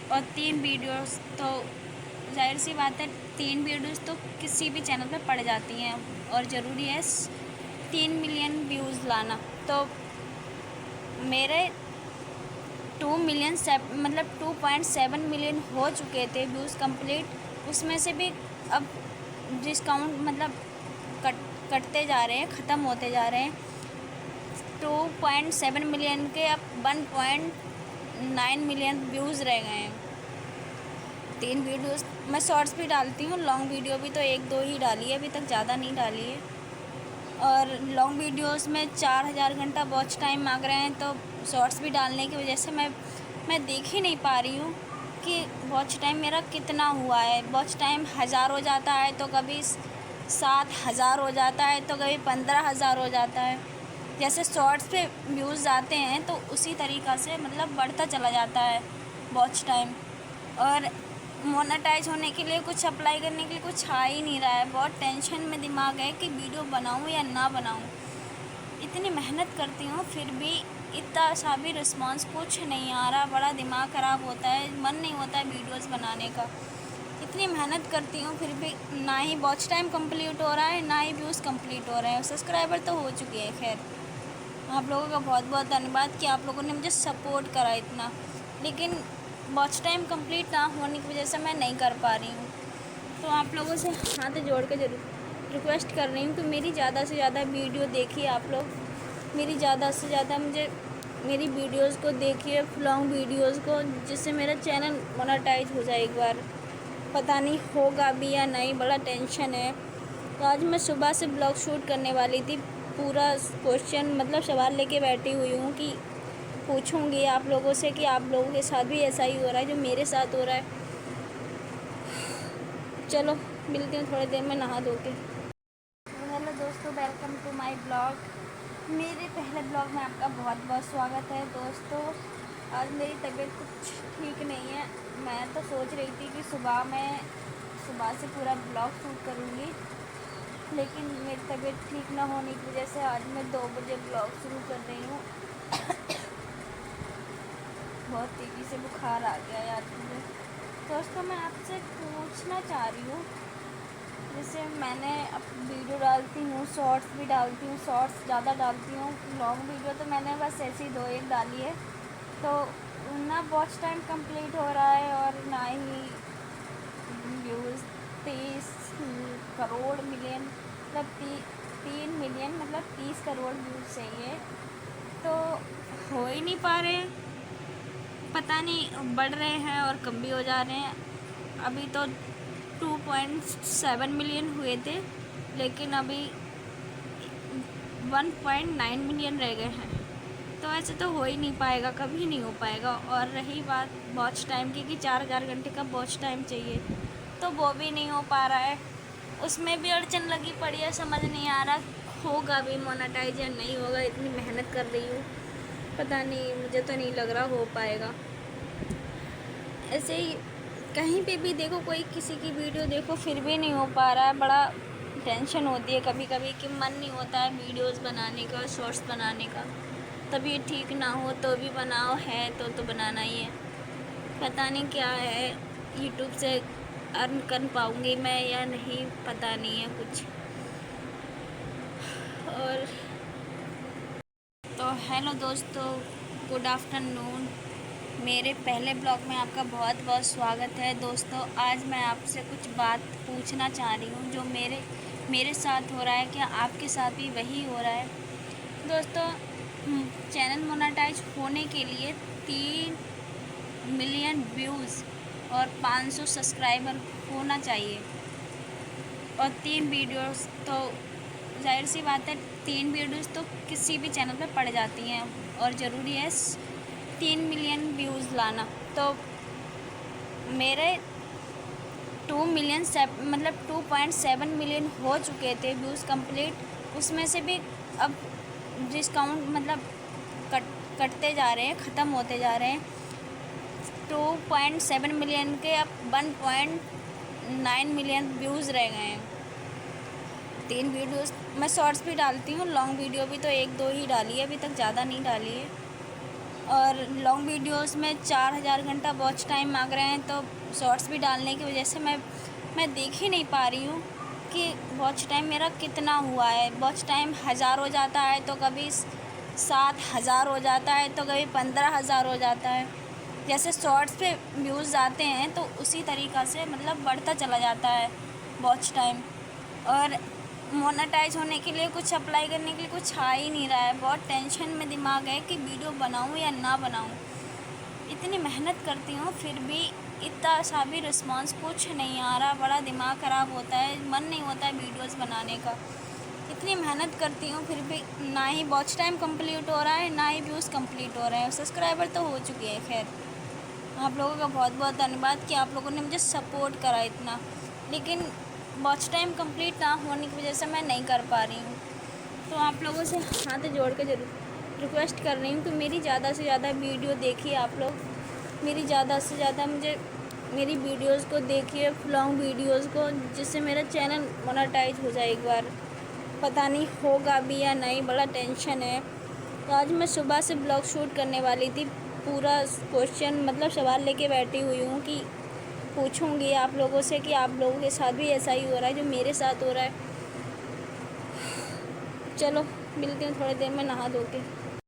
और 3 वीडियोस तो ज़ाहिर सी बात है, 3 वीडियोस तो किसी भी चैनल पे पड़ जाती हैं और ज़रूरी है 3 मिलियन व्यूज़ लाना। तो मेरे 2.7 मिलियन हो चुके थे व्यूज़ कंप्लीट। उसमें से भी अब डिस्काउंट मतलब कटते जा रहे हैं, ख़त्म होते जा रहे हैं। 2.7 मिलियन के अब 1.9 मिलियन व्यूज़ रह गए हैं। 3 वीडियोस मैं शॉर्ट्स भी डालती हूँ, लॉन्ग वीडियो भी तो 1-2 ही डाली है, अभी तक ज़्यादा नहीं डाली है। और लॉन्ग वीडियोस में 4000 घंटा वॉच टाइम मांग रहे हैं, तो शॉर्ट्स भी डालने की वजह से मैं देख ही नहीं पा रही हूँ कि वॉच टाइम मेरा कितना हुआ है। वॉच टाइम 1000 हो जाता है, तो कभी 7000 हो जाता है, तो कभी 15000 हो जाता है। जैसे शॉर्ट्स पे व्यूज़ आते हैं तो उसी तरीक़ा से मतलब बढ़ता चला जाता है वॉच टाइम। और मोनेटाइज होने के लिए कुछ अप्लाई करने के लिए कुछ आ ही नहीं रहा है। बहुत टेंशन में दिमाग है कि वीडियो बनाऊँ या ना बनाऊँ। इतनी मेहनत करती हूँ फिर भी इतना सा भी रिस्पॉन्स कुछ नहीं आ रहा। बड़ा दिमाग ख़राब होता है, मन नहीं होता है वीडियोस बनाने का। इतनी मेहनत करती हूँ फिर भी ना ही वॉच टाइम कंप्लीट हो रहा है, ना ही व्यूज़ कंप्लीट हो रहे हैं। सब्सक्राइबर तो हो चुके हैं, खैर आप लोगों का बहुत बहुत धन्यवाद कि आप लोगों ने मुझे सपोर्ट करा इतना। लेकिन वॉच टाइम कंप्लीट ना होने की वजह से मैं नहीं कर पा रही हूँ। तो आप लोगों से हाथ जोड़ के ज़रूर रिक्वेस्ट कर रही हूँ कि मेरी ज़्यादा से ज़्यादा वीडियो देखिए आप लोग। मेरी ज़्यादा से ज़्यादा मेरी वीडियोस को देखिए, लॉन्ग वीडियोस को, जिससे मेरा चैनल मोनेटाइज हो जाए एक बार। पता नहीं होगा भी या नहीं, बड़ा टेंशन है। तो आज मैं सुबह से ब्लॉग शूट करने वाली थी, पूरा क्वेश्चन मतलब सवाल लेके बैठी हुई हूँ कि पूछूंगी आप लोगों से कि आप लोगों के साथ भी ऐसा ही हो रहा है जो मेरे साथ हो रहा है। चलो मिलती हूँ थोड़ी देर में नहा धो के। हेलो दोस्तों, वेलकम टू माय ब्लॉग। मेरे पहले ब्लॉग में आपका बहुत बहुत स्वागत है दोस्तों। आज मेरी तबीयत कुछ ठीक नहीं है। मैं तो सोच रही थी कि सुबह से पूरा ब्लॉग शूट करूँगी, लेकिन मेरी तबीयत ठीक ना होने की वजह से आज मैं 2 बजे ब्लॉग शुरू कर रही हूँ। बहुत तेज़ी से बुखार आ गया यार मुझे। दोस्तों मैं आपसे पूछना चाह रही हूँ, जैसे मैंने अब वीडियो डालती हूँ, शॉर्ट्स भी डालती हूँ, शॉर्ट्स ज़्यादा डालती हूँ, लॉन्ग वीडियो तो मैंने बस ऐसे ही 2-1 डाली है। तो ना वॉच टाइम कंप्लीट हो रहा है और ना ही व्यूज़। 30 करोड़ मिलियन मतलब 3 मिलियन मतलब 30 करोड़ व्यूज़ चाहिए, तो हो ही नहीं पा रहे। पता नहीं बढ़ रहे हैं और कम भी हो जा रहे हैं। अभी तो 2.7 मिलियन हुए थे, लेकिन अभी 1.9 मिलियन रह गए हैं। तो ऐसे तो हो ही नहीं पाएगा, कभी नहीं हो पाएगा। और रही बात वॉच टाइम की कि 4000 घंटे का वॉच टाइम चाहिए, तो वो भी नहीं हो पा रहा है। उसमें भी अड़चन लगी पड़ी है, समझ नहीं आ रहा होगा भी मोनेटाइज या नहीं होगा। इतनी मेहनत कर रही हूँ, पता नहीं, मुझे तो नहीं लग रहा हो पाएगा। ऐसे ही कहीं पे भी देखो, कोई किसी की वीडियो देखो फिर भी नहीं हो पा रहा है। बड़ा टेंशन होती है कभी कभी कि मन नहीं होता है वीडियोस बनाने का, शॉर्ट्स बनाने का। तबीयत ठीक ना हो तो भी बनाओ, है तो बनाना ही है। पता नहीं क्या है, यूट्यूब से अर्न कर पाऊँगी मैं या नहीं, पता नहीं है कुछ। और तो हेलो दोस्तों, गुड आफ्टरनून। मेरे पहले ब्लॉग में आपका बहुत बहुत स्वागत है दोस्तों। आज मैं आपसे कुछ बात पूछना चाह रही हूँ जो मेरे साथ हो रहा है, क्या आपके साथ भी वही हो रहा है दोस्तों। चैनल मोनेटाइज होने के लिए 3 मिलियन व्यूज़ और 500 सब्सक्राइबर होना चाहिए, और 3 वीडियोस तो ज़ाहिर सी बात है, 3 वीडियोस तो किसी भी चैनल पे पड़ जाती हैं और ज़रूरी है 3 मिलियन व्यूज़ लाना। तो मेरे 2.7 मिलियन हो चुके थे व्यूज़ कंप्लीट। उसमें से भी अब डिस्काउंट मतलब कटते जा रहे हैं, ख़त्म होते जा रहे हैं। 2.7 मिलियन के अब 1.9 मिलियन व्यूज़ रह गए हैं। 3 वीडियोस मैं शॉर्ट्स भी डालती हूँ, लॉन्ग वीडियो भी तो 1-2 ही डाली है, अभी तक ज़्यादा नहीं डाली है। और लॉन्ग वीडियोस में 4000 घंटा वॉच टाइम मांग रहे हैं, तो शॉर्ट्स भी डालने की वजह से मैं देख ही नहीं पा रही हूँ कि वॉच टाइम मेरा कितना हुआ है। वॉच टाइम 1000 हो जाता है, तो कभी 7000 हो जाता है, तो कभी 15000 हो जाता है। जैसे शॉर्ट्स पे व्यूज़ आते हैं तो उसी तरीक़ा से मतलब बढ़ता चला जाता है वॉच टाइम। और मोनेटाइज होने के लिए कुछ अप्लाई करने के लिए कुछ आ ही नहीं रहा है। बहुत टेंशन में दिमाग है कि वीडियो बनाऊँ या ना बनाऊँ। इतनी मेहनत करती हूँ फिर भी इतना सा भी रिस्पॉन्स कुछ नहीं आ रहा। बड़ा दिमाग ख़राब होता है, मन नहीं होता है वीडियोस बनाने का। इतनी मेहनत करती हूँ फिर भी ना ही वॉच टाइम कंप्लीट हो रहा है, ना ही व्यूज़ कंप्लीट हो रहे हैं। सब्सक्राइबर तो हो चुके हैं खैर। आप लोगों का बहुत बहुत धन्यवाद कि आप लोगों ने मुझे सपोर्ट करा इतना, लेकिन वॉच टाइम कंप्लीट ना होने की वजह से मैं नहीं कर पा रही हूँ। तो आप लोगों से हाथ जोड़ के ज़रूर रिक्वेस्ट कर रही हूँ कि मेरी ज़्यादा से ज़्यादा वीडियो देखिए आप लोग। मेरी ज़्यादा से ज़्यादा मेरी वीडियोस को देखिए, लॉन्ग वीडियोस को, जिससे मेरा चैनल मोनेटाइज हो जाए एक बार। पता नहीं होगा भी या नहीं, बड़ा टेंशन है। तो आज मैं सुबह से ब्लॉग शूट करने वाली थी, पूरा क्वेश्चन मतलब सवाल लेके बैठी हुई हूँ कि पूछूँगी आप लोगों से कि आप लोगों के साथ भी ऐसा ही हो रहा है जो मेरे साथ हो रहा है। चलो मिलती हूँ थोड़ी देर में नहा धो के।